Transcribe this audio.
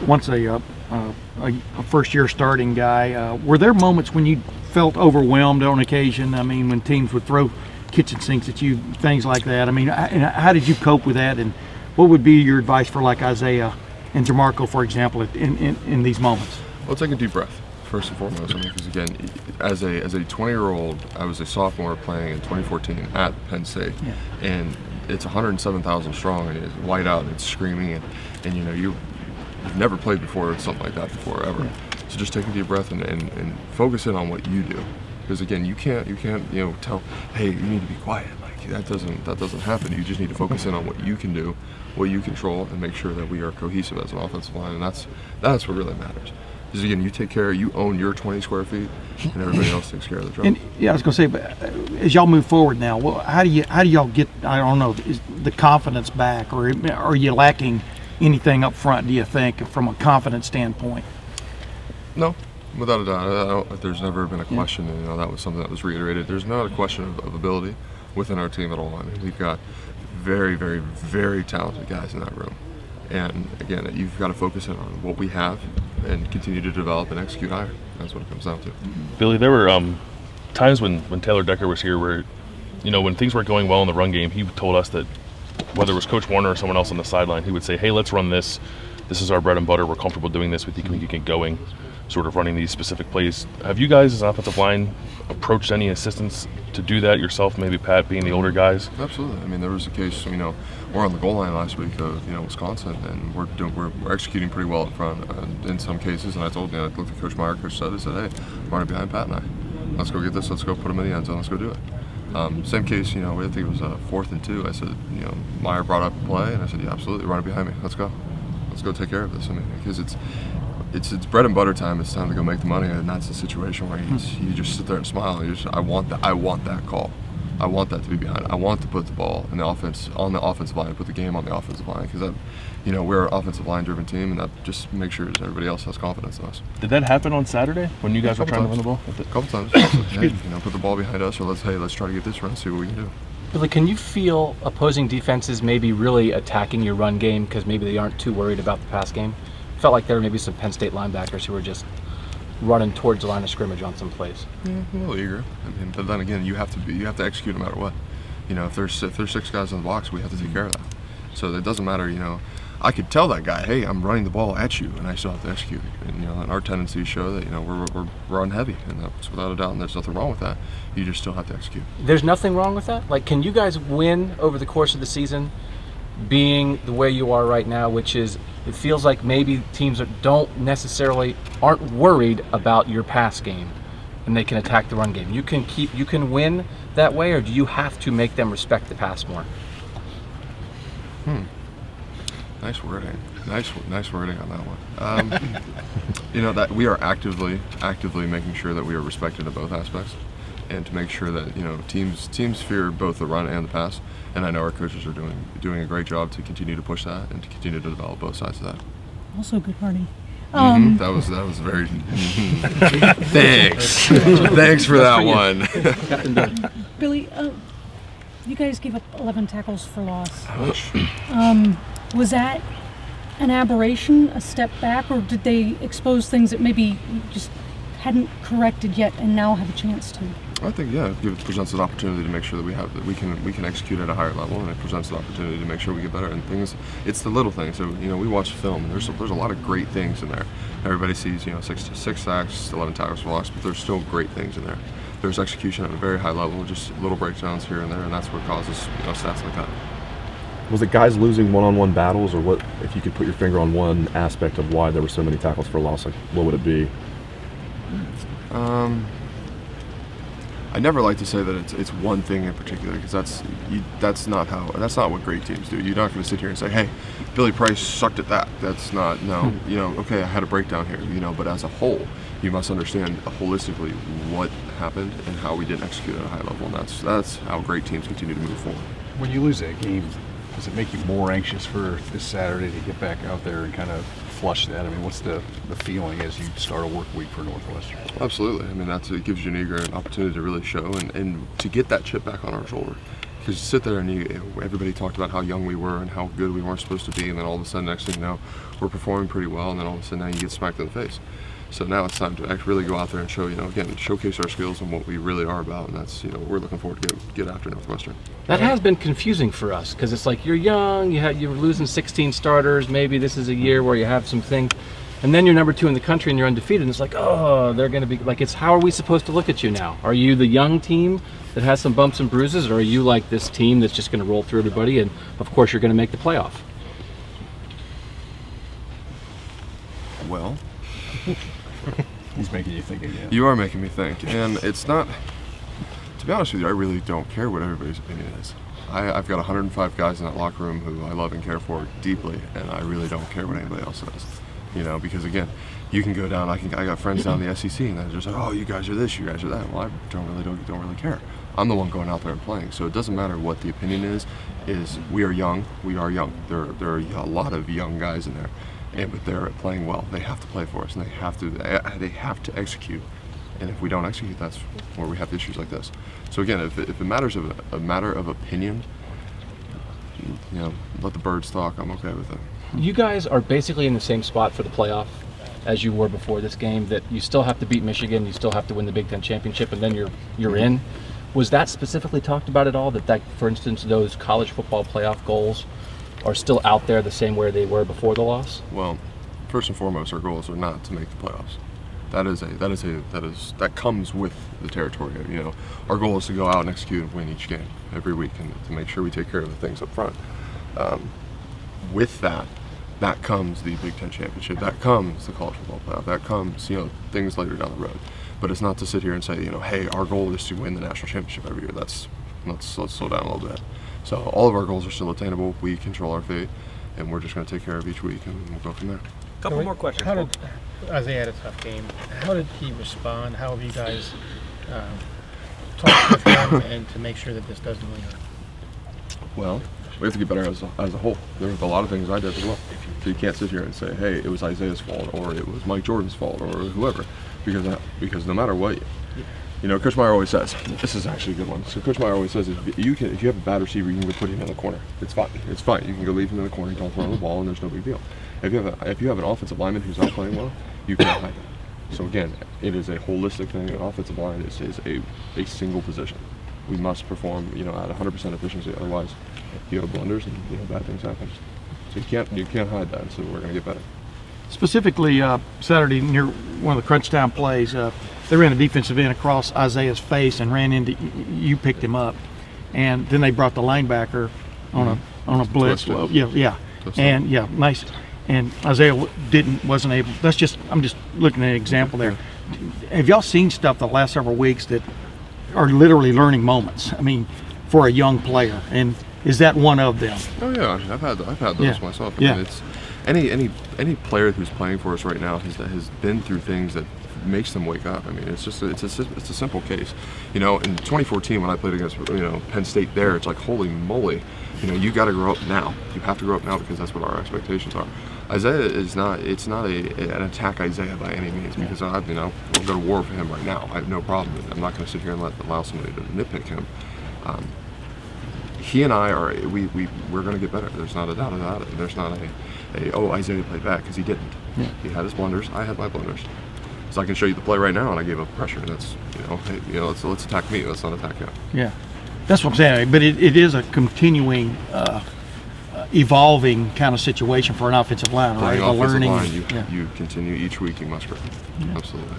a first-year starting guy, were there moments when you felt overwhelmed on occasion? I mean, when teams would throw kitchen sinks at you, things like that. I mean, how did you cope with that, and what would be your advice for like Isaiah and Jamarco, for example, in these moments? Well, take a deep breath first and foremost. I mean, because again, as a 20-year-old, I was a sophomore playing in 2014 at Penn State, and it's 107,000 strong, and it's white out, and it's screaming, and you know you've never played before something like that before ever. So just take a deep breath and focus in on what you do. Because again, you can't tell, hey, you need to be quiet. Like that doesn't happen. You just need to focus in on what you can do, what you control, and make sure that we are cohesive as an offensive line. And that's what really matters. Because again, you own your 20 square feet, and everybody else takes care of the job. And yeah, I was gonna say, but as y'all move forward now, well, how do y'all get, I don't know, is the confidence back, or are you lacking anything up front? Do you think, from a confidence standpoint? No. Without a doubt, there's never been a question, and that was something that was reiterated. There's not a question of ability within our team at all. I mean, we've got very, very, very talented guys in that room. And again, you've got to focus in on what we have and continue to develop and execute higher. That's what it comes down to. Billy, there were times when Taylor Decker was here where, when things weren't going well in the run game, he told us that whether it was Coach Warner or someone else on the sideline, he would say, hey, let's run this. This is our bread and butter. We're comfortable doing this. We think we can get going, sort of running these specific plays. Have you guys as an offensive line approached any assistants to do that yourself, maybe Pat being the older guys? Absolutely. I mean, there was a case, we're on the goal line last week of, Wisconsin, and we're executing pretty well up front in some cases. And I looked at Coach Meyer, Coach Sutton, and said, hey, I'm running behind Pat and I. Let's go get this. Let's go put him in the end zone. Let's go do it. Same case, I think it was 4th and 2. I said, Meyer brought up a play, and I said, yeah, absolutely, run it behind me. Let's go. Let's go take care of this. I mean, because it's bread and butter time. It's time to go make the money, and that's the situation where you just sit there and smile. And I want that call. I want that to be behind it. I want to put the ball in the offense on the offensive line, put the game on the offensive line, because we're an offensive line driven team, and that just makes sure that everybody else has confidence in us. Did that happen on Saturday when you guys were trying to run the ball? A couple times. Hey, put the ball behind us, or let's try to get this run, see what we can do. Billy, can you feel opposing defenses maybe really attacking your run game because maybe they aren't too worried about the pass game? Felt like there were maybe some Penn State linebackers who were just running towards the line of scrimmage on some plays. Yeah, a little eager. I mean, but then again, you have to execute no matter what. If there's 6 guys in the box, we have to take care of that. So it doesn't matter. I could tell that guy, hey, I'm running the ball at you, and I still have to execute. And and our tendencies show that we're run heavy, and that's without a doubt. And there's nothing wrong with that. You just still have to execute. There's nothing wrong with that. Like, can you guys win over the course of the season, being the way you are right now, which is it feels like maybe teams aren't worried about your pass game, and they can attack the run game. You can win that way, or do you have to make them respect the pass more? Nice wording. Nice wording on that one. That we are actively making sure that we are respected in both aspects, and to make sure that teams fear both the run and the pass. And I know our coaches are doing a great job to continue to push that and to continue to develop both sides of that. Also, good party. That was very. Thanks. Thanks for that one. Billy, you guys gave up 11 tackles for loss. Ouch. Was that an aberration, a step back, or did they expose things that maybe you just hadn't corrected yet and now have a chance to? I think it presents an opportunity to make sure that we can execute at a higher level, and it presents an opportunity to make sure we get better. And things, it's the little things. So we watch film, and there's a lot of great things in there. Everybody sees 6 sacks, 11 tackles for loss, but there's still great things in there. There's execution at a very high level, just little breakdowns here and there, and that's what causes stats like that. Was it guys losing one-on-one battles, or what? If you could put your finger on one aspect of why there were so many tackles for loss, like what would it be? I never like to say that it's one thing in particular, because that's not what great teams do. You're not going to sit here and say, hey, Billy Price sucked at that. That's not, no. Okay, I had a breakdown here, but as a whole, you must understand holistically what happened and how we didn't execute at a high level, and that's how great teams continue to move forward. When you lose that game, does it make you more anxious for this Saturday to get back out there and kind of flush that? I mean, what's the feeling as you start a work week for Northwestern? Absolutely. I mean, it gives you an eager opportunity to really show and to get that chip back on our shoulder. Because you sit there and everybody talked about how young we were and how good we weren't supposed to be, and then all of a sudden, next thing you know, we're performing pretty well, and then all of a sudden now you get smacked in the face. So now it's time to really go out there and show, again, showcase our skills and what we really are about, and that's, we're looking forward to get after Northwestern. That has been confusing for us because it's like you're young, you're losing 16 starters. Maybe this is a year where you have some things, and then you're number 2 in the country and you're undefeated. And it's like, oh, they're going to be like, it's how are we supposed to look at you now? Are you the young team that has some bumps and bruises, or are you like this team that's just going to roll through everybody and of course you're going to make the playoff? Well, He's making you think again. you are making me think, and it's not. To be honest with you, I really don't care what everybody's opinion is. I've got 105 guys in that locker room who I love and care for deeply, and I really don't care what anybody else says. Because again, you can go down. I got friends down in the SEC, and they're just like, "Oh, you guys are this, you guys are that." Well, I don't really care. I'm the one going out there and playing, so it doesn't matter what the opinion is. We are young. We are young. There are a lot of young guys in there, but they're playing well. They have to play for us, and they have to execute. And if we don't execute, that's where we have issues like this. So again, if it matters of a matter of opinion, let the birds talk. I'm okay with it. You guys are basically in the same spot for the playoff as you were before this game, that you still have to beat Michigan, you still have to win the Big Ten championship, and then you're in. Was that specifically talked about at all, that for instance, those college football playoff goals are still out there the same way they were before the loss? Well, first and foremost, our goals are not to make the playoffs. That comes with the territory. Our goal is to go out and execute and win each game every week, and to make sure we take care of the things up front. With that comes the Big Ten championship. That comes the college football playoff. That comes things later down the road. But it's not to sit here and say hey, our goal is to win the national championship every year. Let's slow down a little bit. So all of our goals are still attainable. We control our fate, and we're just going to take care of each week, and we'll go from there. Couple more questions. How did Isaiah had a tough game? How did he respond? How have you guys talked with him and to make sure that this doesn't linger? Well, we have to get better as a whole. There was a lot of things I did as well. So you can't sit here and say, hey, it was Isaiah's fault, or it was Mike Jordan's fault, or whoever, because no matter what, Coach Meyer always says, this is actually a good one. So Coach Meyer always says, if you have a bad receiver, you can go put him in the corner. It's fine. You can go leave him in the corner, don't throw him the ball, and there's no big deal. If you have an offensive lineman who's not playing well, you can't hide him. So again, it is a holistic thing. An offensive line is a single position. We must perform, at 100% efficiency. Otherwise, you have blunders and bad things happen. So you can't hide that. So we're going to get better. Specifically, Saturday near one of the crunch time plays, they ran a defensive end across Isaiah's face and ran into you, picked him up, and then they brought the linebacker on a blitz. Twisted. Yeah, and nice. And Isaiah wasn't able. I'm just looking at an example there. Have y'all seen stuff the last several weeks that are literally learning moments? I mean, for a young player, and is that one of them? Oh yeah, I've had those myself. Yeah. It's any player who's playing for us right now has been through things that makes them wake up. I mean, it's a simple case. In 2014 when I played against Penn State, there it's like, holy moly, you got to grow up now. You have to grow up now because that's what our expectations are. Isaiah is not. It's not an attack Isaiah by any means, because I'll go to war for him right now. I have no problem with it. I'm not going to sit here and allow somebody to nitpick him. He and I are we're going to get better. There's not a doubt about it. There's not Isaiah played bad, because he didn't. Yeah. He had his blunders. I had my blunders. So I can show you the play right now, and I gave up pressure. That's let's attack me. Let's not attack him. Yeah, that's what I'm saying. But it is a continuing, evolving kind of situation for an offensive line, right? Playing offensive learning. line, you continue each week. You must grow. Absolutely.